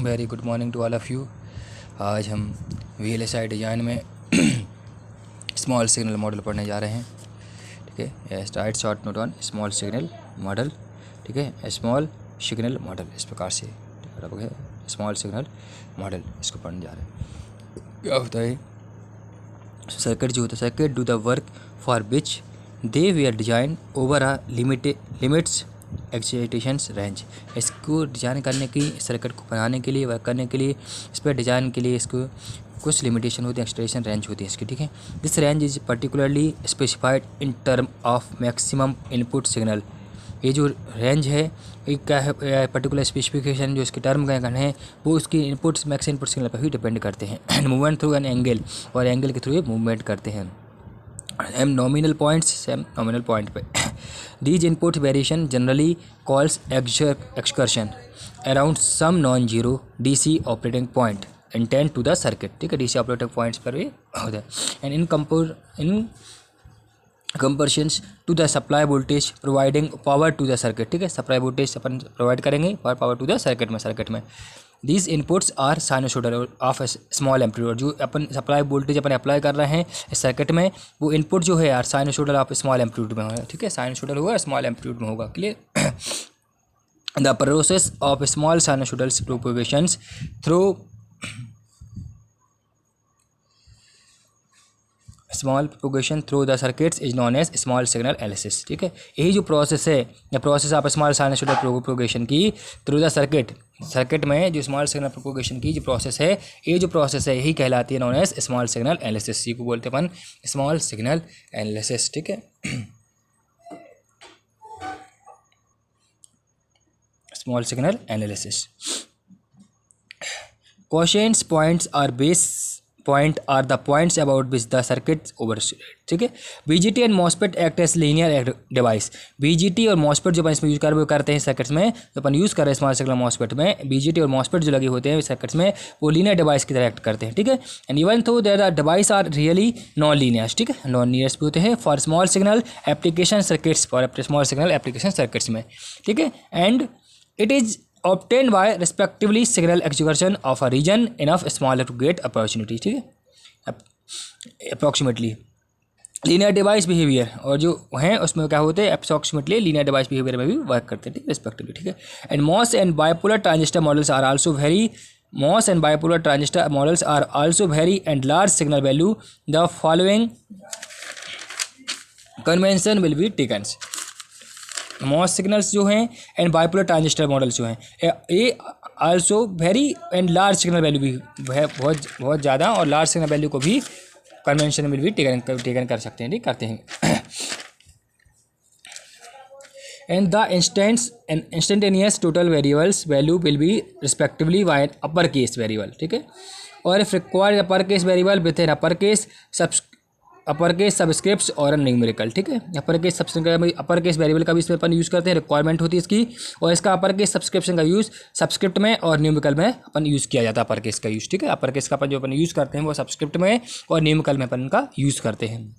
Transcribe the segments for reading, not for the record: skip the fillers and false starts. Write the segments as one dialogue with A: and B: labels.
A: Very good morning to all of you. आज हम VLSI design में स्मॉल सिग्नल मॉडल पढ़ने जा रहे हैं। ठीक है, write short note on small signal model. ठीक है, स्मॉल सिग्नल मॉडल इस प्रकार से स्मॉल सिग्नल मॉडल इसको पढ़ने जा रहे हैं। क्या होता है सर्किट जो होता है, circuit do the work for which they we design over a limits excitations range. इसको डिज़ाइन करने की, सर्किट को बनाने के लिए, वर्क करने के लिए, इस पर डिज़ाइन के लिए इसको कुछ लिमिटेशन होती है, एक्सटेंशन रेंज होती है इसकी। ठीक है, this range is particularly specified in term of maximum input signal. ये जो रेंज है ये क्या है, पर्टिकुलर स्पेसिफिकेशन जो इसके टर्म का है वो उसकी इनपुट्स मैक्स इनपुट सिग्नल पर ही डिपेंड करते हैं। And movement through an angle, और एंगल के थ्रू ये मूवमेंट करते हैं। M nominal points, same nominal point पे these input variation generally calls excursion around some non zero DC operating point intend to the circuit. ठीक है, DC operating points पर भी होता है। And in comparisons to the supply voltage providing power to the circuit. ठीक है, supply voltage अपन provide करेंगे और पावर टू द सर्किट में these inputs are sinusoidal of small amplitude. जो अपन सप्लाई वोल्टेज अपन अप्लाई कर रहे हैं इस सर्किट में, वो इनपुट जो है यार साइनोसॉइडल ऑफ स्मॉल एम्पलीट्यूड में होगा। ठीक है, साइनोसॉइडल होगा, स्मॉल एम्पलीट्यूड में होगा। Clear. The process of small sinusoidal propagations through small propagation through the circuits is known as small signal analysis. ठीक है, यही जो प्रोसेस है, या process of small sinusoidal propagation की थ्रू द सर्किट में जो स्मॉल सिग्नल प्रोपगेशन की जो प्रोसेस है, ये जो प्रोसेस है यही कहलाती है known as small signal analysis. इसी को बोलते हैं अपन स्मॉल सिग्नल एनालिसिस। ठीक है, small signal analysis. Questions points are base point are the points about which the circuit over. ठीक है, BJT and MOSFET act as linear device. BJT और MOSFET जो अपन इसमें यूज करते हैं सर्किट्स में, जो अपन यूज़ कर रहे हैं स्मॉल सिग्नल मॉसफेट में, BJT और मॉसफेट जो लगे होते हैं सर्किट्स में, वो लीनियर डिवाइस की तरह एक्ट करते हैं। ठीक है, and even though there the device are really non linears. ठीक है, नॉन लीनियर्स भी होते हैं for small signal application circuits, for small signal application circuits में। ठीक है, and it is obtained by respectively signal execution of a region enough smaller to get opportunity। ठीक है, approximately लीनियर डिवाइस बिहेवियर, और जो हैं उसमें क्या होते हैं अप्रोक्सीमेटली लीनियर डिवाइस बिहेवियर में भी वर्क करते हैं। ठीक है, रिस्पेक्टिवली। ठीक है, and MOS and bipolar transistor models are also very and large signal value the following convention will be taken। MOS signals जो हैं एंड बाइपोलर ट्रांजिस्टर मॉडल्स जो हैं, ये also very and large signal value भी है, बहुत ज़्यादा, और लार्ज सिग्नल वैल्यू को भी कन्वेंशन में भी टेकन कर सकते हैं। ठीक करते हैं। And the instantaneous total variables value will be respectively bye upper case variable. ठीक है, और if required upper case variable with an upper case subscripts और न्यूमेरिकल। ठीक है, अपर केस वेरिएबल का भी इसमें अपन यूज़ करते हैं, रिक्वायरमेंट होती है इसकी, और इसका अपर केस सब्सक्रिप्शन का यूज़ सब्सक्रिप्ट में और न्यूमेरिकल में अपन यूज़ किया जाता है अपर केस का यूज़। ठीक है, अपर केस का अपन जो अपन यूज़ करते हैं वो सब्सक्रिप्ट में और न्यूमेरिकल में अपन का यूज़ करते हैं।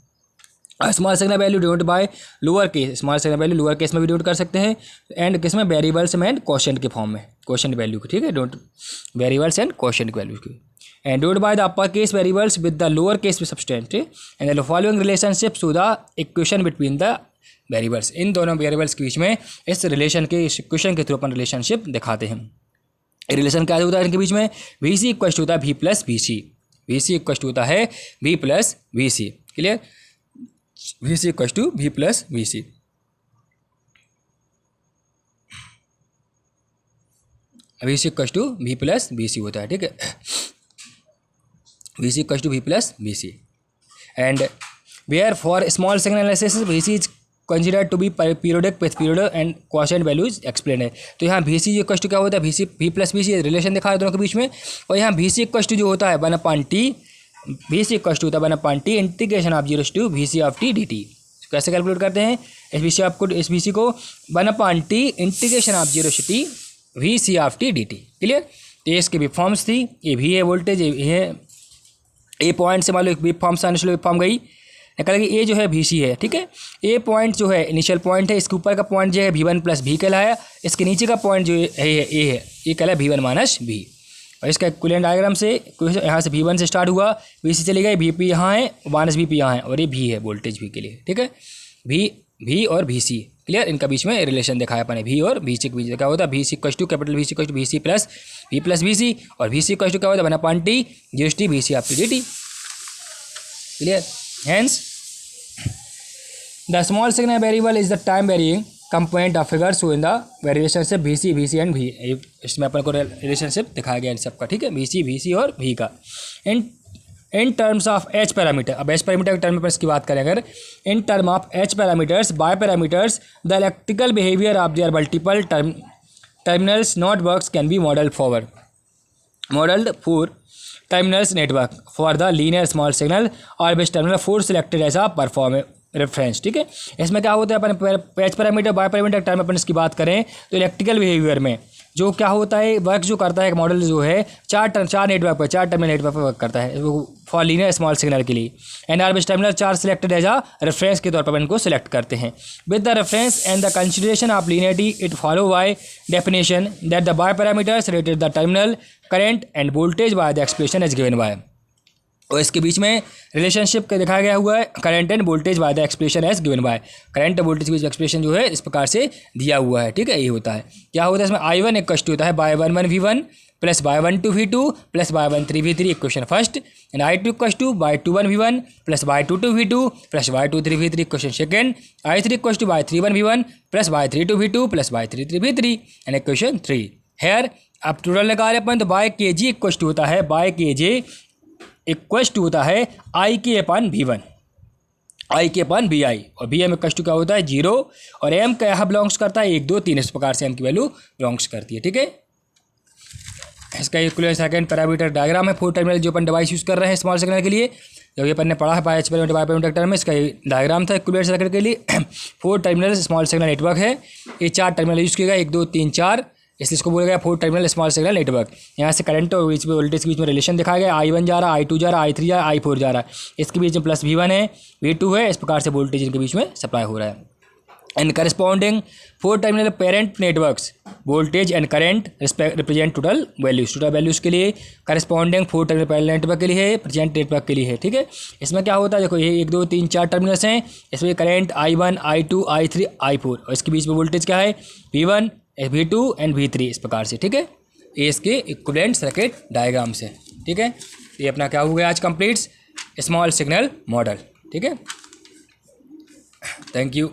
A: Small signal value denote by lower case, small signal value lower case में भी डिनोट कर सकते हैं, एंड किस में वेरिएबल्स में एंड क्वोशिएंट के फॉर्म में, क्वोशिएंट वैल्यू की। ठीक है, don't variables and quotient value की, and denoted by the upper case variables with the lower case substituent, and the following relationships to the equation between the variables। इन दोनों variables के बीच में इस relation के, इस इक्वेशन के थ्रू अपन relationship दिखाते हैं। रिलेशन क्या होता है इनके बीच में, VC इक्वल होता है V plus VC, VC equal होता है V plus VC। Clear, VC equal V plus VC। VC equal V plus VC होता है। ठीक है, VC equals to V plus VC, and where for small signal analysis VC is considered to be periodic with period and quotient values explained है। तो यहाँ VC equals to क्या होता है, V plus VC रिलेशन दिखा है दोनों के बीच में, और यहाँ VC equals to जो होता है 1/T, VC equals to होता है 1/T integration of 0 to VC of T dt। कैसे कैलकुलेट करते हैं इस VC को 1/T integration of 0 to T VC of T dt। Clear, तो ये इसकी वेव फॉर्म्स थी, ये भी है वोल्टेज, ये है ए पॉइंट से मान लो एक wave form sinusoidal wave form गई, निकल गई। ए जो है VC है। ठीक है, ए पॉइंट जो है इनिशियल पॉइंट है, इसके ऊपर का पॉइंट जो है V1 प्लस V कहलाया, इसके नीचे का पॉइंट जो है ए है, ये कहलाया V1 माइनस V। और इसका इक्विवेलेंट डायग्राम से यहाँ से V1 से स्टार्ट हुआ, VC चली गई, VP यहाँ है, माइनस VP यहाँ है और ये V है वोल्टेज V के लिए, ठीक है। V और VC क्लियर, इनका बीच में रिलेशन दिखाया अपन ने, V और VC के बीच क्या होता है, VC equal to capital VC equal to VC plus V plus VC और VC इक्वल टू क्या होता है 1/T GST VC up to DT, clear. Hence the small signal variable is the time varying component of figure so in the relationship VC and V। इसमें अपन को relationship दिखाया गया इन सबका, ठीक है, VC और V का। In terms of H parameter, अब एच पैरामीटर के टर्म में इसकी बात करें अगर, in term of H parameters by parameters the electrical behaviour of their multiple terminals networks can be modelled for terminals network for the linear small signal और which terminal 4 selected as a perform reference, ठीक है। इसमें क्या होता है, अपन H parameter bye parameter term में अपन इसकी बात करें तो इलेक्ट्रिकल बिहेवियर में जो क्या होता है, वर्क जो करता है एक मॉडल जो है चार नेटवर्क पर, 4 टर्मिनल नेटवर्क पर वर्क करता है वो फॉर लीनियर स्मॉल सिग्नल के लिए। And are which terminal 4 selected as a reference के तौर पर इनको सिलेक्ट करते हैं। With the reference and the consideration of linearity it follow by definition that the Y parameters rated the terminal current and voltage by the expression as given by, और इसके बीच में relationship का दिखाया गया हुआ है current and voltage by the expression as given by, current और voltage के बीच एक्सप्रेशन जो है इस प्रकार से दिया हुआ है, ठीक है। ये होता है, क्या होता है इसमें I1 इक्वल टू होता है Y 1 V1 plus Y 1 2 V2 plus Y 1 3 V3 equation first, and I2 equal to Y 2 1 V1 plus Y 2 2 V2 plus Y 2 3 V3 equation second, I3 equal to Y 3 1 V1 plus Y 3 2 V2 plus Y 3 3 V3 and equation 3। Here अब total निकाल रहे अपन तो bye KG equal to होता है bye KJ equal to होता है IK अपन V1 IK अपन BI और BM equal to क्या होता है 0 और M का यहाँ बिलोंग्स करता है 1 2 3, इस प्रकार से M की वैल्यू बिलोंग्स करती है, ठीक है। इसका इक्विवेलेंट सेकंड पैरामीटर डायग्राम है, 4 टर्मिनल जो अपन डिवाइस यूज़ कर रहे हैं स्मॉल सिग्नल के लिए, जब ये अपन ने पढ़ा है Y H parameter bye parameter term में, इसका डायग्राम था इक्विवेलेंट सर्किट के लिए। 4 टर्मिनल स्मॉल सिग्नल नेटवर्क है, ये 4 टर्मिनल यूज़ किया गया 1 2 3 4, इसलिए इसको बोला गया 4 टर्मिनल स्मॉल सिग्नल नेटवर्क। यहाँ से करंट और बीच में वोल्टेज के बीच में रिलेशन दिखाया गया, I1 जा रहा है, I2 जा रहा है, I3 जा रहा है, I4 जा रहा है, इसके बीच में प्लस V1 है, V2 है, इस प्रकार से वोल्टेज इनके बीच में सप्लाई हो रहा है। And corresponding 4 terminal parent networks voltage and current represent total values के लिए, करस्पॉन्डिंग 4 टर्मिनल पैरेलल नेटवर्क के लिए है, प्रेजेंट नेटवर्क के लिए है, ठीक है। इसमें क्या होता है देखो, ये 1 2 3 4 टर्मिनल्स हैं, इसमें current I1 I2 I3 I4 और इसके बीच में वोल्टेज क्या है V1 V2 एंड V3 इस प्रकार से, ठीक है। ये इसके इक्विवेलेंट सर्किट डायग्राम से, ठीक है। ये अपना क्या हो गया आज कंप्लीट्स स्मॉल सिग्नल मॉडल, ठीक है। Thank you.